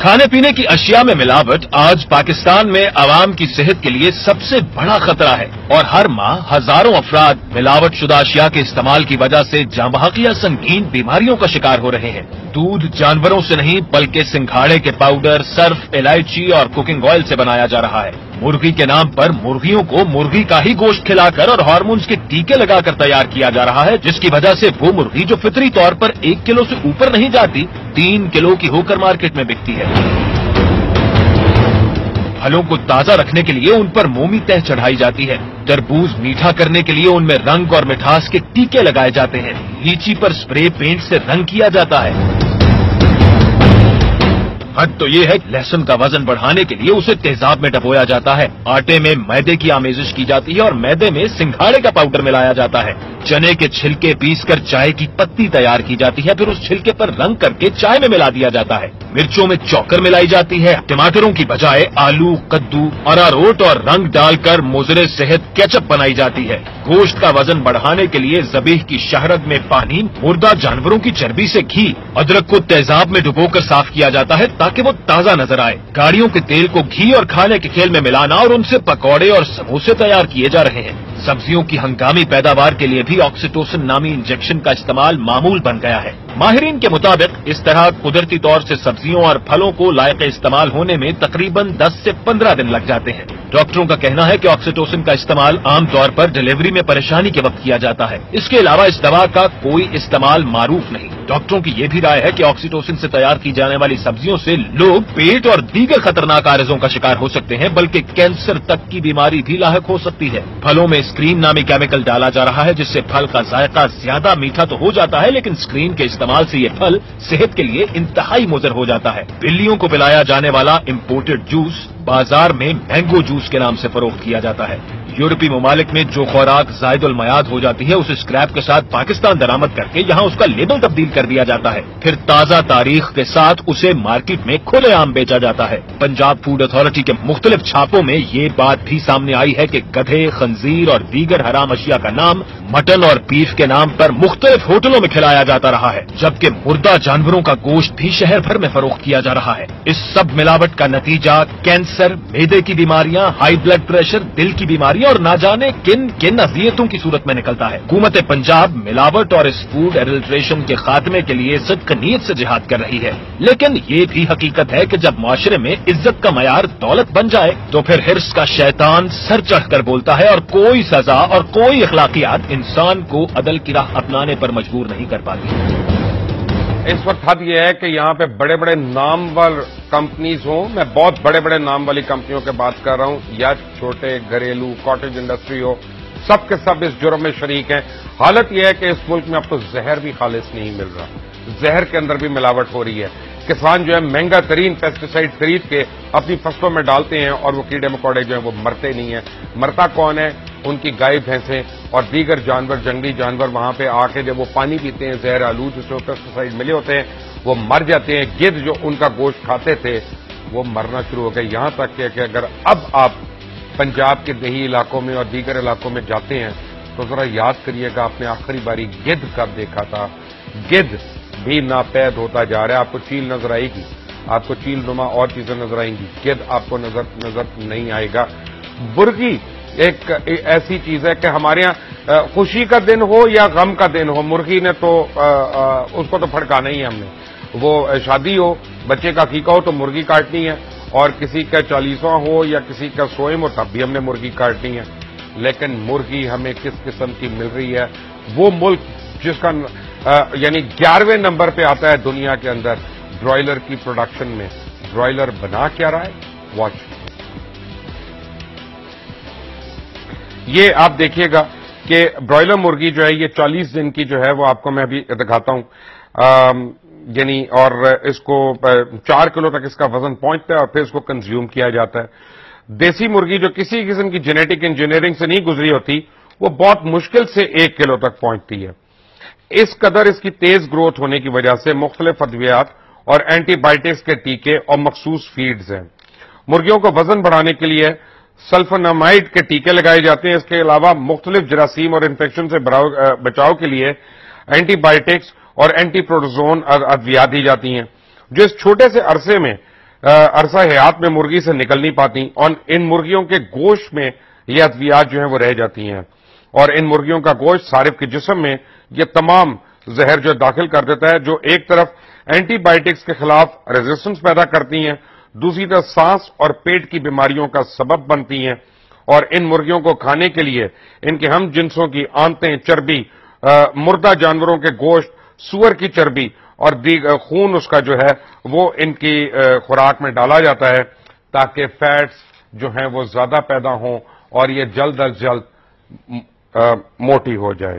کھانے پینے کی اشیاء میں ملاوٹ آج پاکستان میں عوام کی صحت کے لیے سب سے بڑا خطرہ ہے اور ہر ماہ ہزاروں افراد ملاوٹ شدہ اشیاء کے استعمال کی وجہ سے جاں بحق یا سنگین بیماریوں کا شکار ہو رہے ہیں۔ دودھ جانوروں سے نہیں بلکہ سنگھاڑے کے پاؤڈر، سرف، الائچی اور کوکنگ آئل سے بنایا جا رہا ہے۔ مرغی کے نام پر مرغیوں کو مرغی کا ہی گوشت کھلا کر اور ہارمونز کے ٹیکے لگا کر تیار کیا جا رہا ہے، جس کی وجہ سے وہ مرغی جو فطری طور پر 1 کلو سے اوپر نہیں جاتی 3 کلو کی ہو کر مارکیٹ میں بکتی ہے۔ پھلوں کو تازہ رکھنے کے لیے ان پر مومی تہ چڑھائی جاتی ہے، تربوز میٹھا کرنے کے لیے ان میں رنگ اور مٹھاس کے ٹیکے لگائے جاتے ہیں، لیچی پر اسپرے پینٹ سے رنگ کیا جاتا ہے۔ حد تو یہ ہے کہ لہسن کا وزن بڑھانے کے لیے اسے تیزاب میں ڈبویا جاتا ہے، آٹے میں میدے کی آمیزش کی جاتی ہے اور میدے میں سنگھاڑے کا پاؤڈر ملایا جاتا ہے، چنے کے چھلکے پیس کر چائے کی پتی تیار کی جاتی ہے، پھر اس چھلکے پر رنگ کر کے چائے میں ملا دیا جاتا ہے، مرچوں میں چوکر ملائی جاتی ہے، ٹماٹروں کی بجائے آلو، کدو، اراروٹ اور رنگ ڈال کر مضر صحت کیچپ بنائی جاتی ہے۔ گوشت کا وزن بڑھانے کے لیے ذبیح کی شہرد میں پانی، مردہ جانوروں کی چربی سے گھی، ادرک کو تیزاب میں ڈبو کر صاف کیا جاتا ہے تاکہ وہ تازہ نظر آئے۔ گاڑیوں کے تیل کو گھی اور کھانے کے کھیل میں ملانا اور ان سے پکوڑے اور سموسے تیار کیے جا رہے ہیں۔ سبزیوں کی ہنگامی پیداوار کے لیے بھی آکسیٹوسن نامی انجیکشن کا استعمال معمول بن گیا ہے۔ ماہرین کے مطابق اس طرح قدرتی طور سے سبزیوں اور پھلوں کو لائق استعمال ہونے میں تقریباً 10 سے 15 دن لگ جاتے ہیں۔ ڈاکٹروں کا کہنا ہے کہ آکسیٹوسن کا استعمال عام طور پر ڈلیوری میں پریشانی کے وقت کیا جاتا ہے، اس کے علاوہ اس دوا کا کوئی استعمال معروف نہیں۔ ڈاکٹروں کی یہ بھی رائے ہے کہ آکسیٹوسن سے تیار کی جانے والی سبزیوں سے لوگ پیٹ اور دیگر خطرناک عارضوں کا شکار ہو سکتے ہیں، بلکہ کینسر تک کی بیماری بھی لاحق ہو سکتی ہے۔ پھلوں میں اسکرین نامی کیمیکل ڈالا جا رہا ہے، جس سے پھل کا ذائقہ زیادہ میٹھا تو ہو جاتا ہے، لیکن اسکرین کے استعمال سے یہ پھل صحت کے لیے انتہائی مضر ہو جاتا ہے۔ بلیوں کو پلایا جانے والا امپورٹڈ جوس بازار میں مینگو جوس کے نام سے فروخت کیا جاتا ہے۔ یورپی ممالک میں جو خوراک زائد المیعاد ہو جاتی ہے اسے اسکریپ کے ساتھ پاکستان درآمد کر کے یہاں اس کا لیبل تبدیل کر دیا جاتا ہے، پھر تازہ تاریخ کے ساتھ اسے مارکیٹ میں کھلے عام بیچا جاتا ہے۔ پنجاب فوڈ اتھارٹی کے مختلف چھاپوں میں یہ بات بھی سامنے آئی ہے کہ گدھے، خنزیر اور دیگر حرام اشیاء کا نام مٹن اور بیف کے نام پر مختلف ہوٹلوں میں کھلایا جاتا رہا ہے، جبکہ مردہ جانوروں کا گوشت بھی شہر بھر میں فروخت کیا جا رہا ہے۔ اس سب ملاوٹ کا نتیجہ کینسر، معدے کی بیماریاں، ہائی بلڈ پریشر، دل کی بیماریاں اور نہ جانے کن اذیتوں کی صورت میں نکلتا ہے۔ حکومت پنجاب ملاوٹ اور اس فوڈ ایڈلٹریشن کے خاتمے کے لیے صدق نیت سے جہاد کر رہی ہے، لیکن یہ بھی حقیقت ہے کہ جب معاشرے میں عزت کا معیار دولت بن جائے تو پھر حرص کا شیطان سر چڑھ کر بولتا ہے اور کوئی سزا اور کوئی اخلاقیات انسان کو عدل کی راہ اپنانے پر مجبور نہیں کر پاتی۔ اس وقت حد یہ ہے کہ یہاں پہ بڑے بڑے نامور کمپنیز ہوں، میں بہت بڑے بڑے نام والی کمپنیوں کے بات کر رہا ہوں، یا چھوٹے گھریلو کاٹیج انڈسٹری ہو، سب کے سب اس جرم میں شریک ہیں۔ حالت یہ ہے کہ اس ملک میں اب تو زہر بھی خالص نہیں مل رہا، زہر کے اندر بھی ملاوٹ ہو رہی ہے۔ کسان جو ہے مہنگا ترین پیسٹیسائڈ خرید کے اپنی فصلوں میں ڈالتے ہیں اور وہ کیڑے مکوڑے جو ہیں وہ مرتے نہیں ہیں۔ مرتا کون ہے؟ ان کی گائے بھینسیں اور دیگر جانور، جنگلی جانور وہاں پہ آ کے جب وہ پانی پیتے ہیں زہر آلود جس میں پیسٹیسائڈ ملے ہوتے ہیں وہ مر جاتے ہیں۔ گدھ جو ان کا گوشت کھاتے تھے وہ مرنا شروع ہو گئے، یہاں تک کہ اگر اب آپ پنجاب کے دیہی علاقوں میں اور دیگر علاقوں میں جاتے ہیں تو ذرا یاد کریے گا آپ نے آخری باری گدھ کب دیکھا تھا۔ گدھ بھی ناپید ہوتا جا رہا ہے، آپ کو چیل نظر آئے گی، آپ کو چیل نما اور چیزیں نظر آئیں گی، گدھ آپ کو نظر نہیں آئے گا۔ برگی ایک ایسی چیز ہے کہ ہمارے ہاں خوشی کا دن ہو یا غم کا دن ہو، مرغی نے تو اس کو تو پھڑکانا ہی ہے ہم نے۔ وہ شادی ہو، بچے کا عقیقہ ہو تو مرغی کاٹنی ہے، اور کسی کا 40واں ہو یا کسی کا 100واں ہو تب بھی ہم نے مرغی کاٹنی ہے۔ لیکن مرغی ہمیں کس قسم کی مل رہی ہے؟ وہ ملک جس کا یعنی 11ویں نمبر پہ آتا ہے دنیا کے اندر برائلر کی پروڈکشن میں، برائلر بنا کیا رہا ہے؟ واچ یہ آپ دیکھیے گا کہ برائلر مرغی جو ہے یہ 40 دن کی جو ہے وہ آپ کو میں ابھی دکھاتا ہوں، یعنی اور اس کو 4 کلو تک اس کا وزن پہنچتا ہے اور پھر اس کو کنزیوم کیا جاتا ہے۔ دیسی مرغی جو کسی قسم کی جینیٹک انجینئرنگ سے نہیں گزری ہوتی وہ بہت مشکل سے 1 کلو تک پہنچتی ہے۔ اس قدر اس کی تیز گروتھ ہونے کی وجہ سے مختلف ادویات اور اینٹی بائیوٹکس کے ٹیکے اور مخصوص فیڈز ہیں۔ مرغیوں کو وزن بڑھانے کے لیے سلفونامائڈ کے ٹیکے لگائے جاتے ہیں، اس کے علاوہ مختلف جراثیم اور انفیکشن سے بچاؤ کے لیے اینٹی بائیوٹکس اور اینٹی پروٹوزون ادویات دی جاتی ہیں، جو اس چھوٹے سے عرصے میں عرصہ حیات میں مرغی سے نکل نہیں پاتی اور ان مرغیوں کے گوشت میں یہ ادویات جو ہیں وہ رہ جاتی ہیں اور ان مرغیوں کا گوشت صارف کے جسم میں یہ تمام زہر جو داخل کر دیتا ہے جو ایک طرف اینٹی بائیوٹکس کے خلاف ریزسٹنس پیدا کرتی ہیں، دوسری طرف سانس اور پیٹ کی بیماریوں کا سبب بنتی ہیں اور ان مرغیوں کو کھانے کے لیے ان کے ہم جنسوں کی آنتیں، چربی، مردہ جانوروں کے گوشت، سور کی چربی اور خون اس کا جو ہے وہ ان کی خوراک میں ڈالا جاتا ہے تاکہ فیٹس جو ہیں وہ زیادہ پیدا ہوں اور یہ جلد از جلد موٹی ہو جائیں۔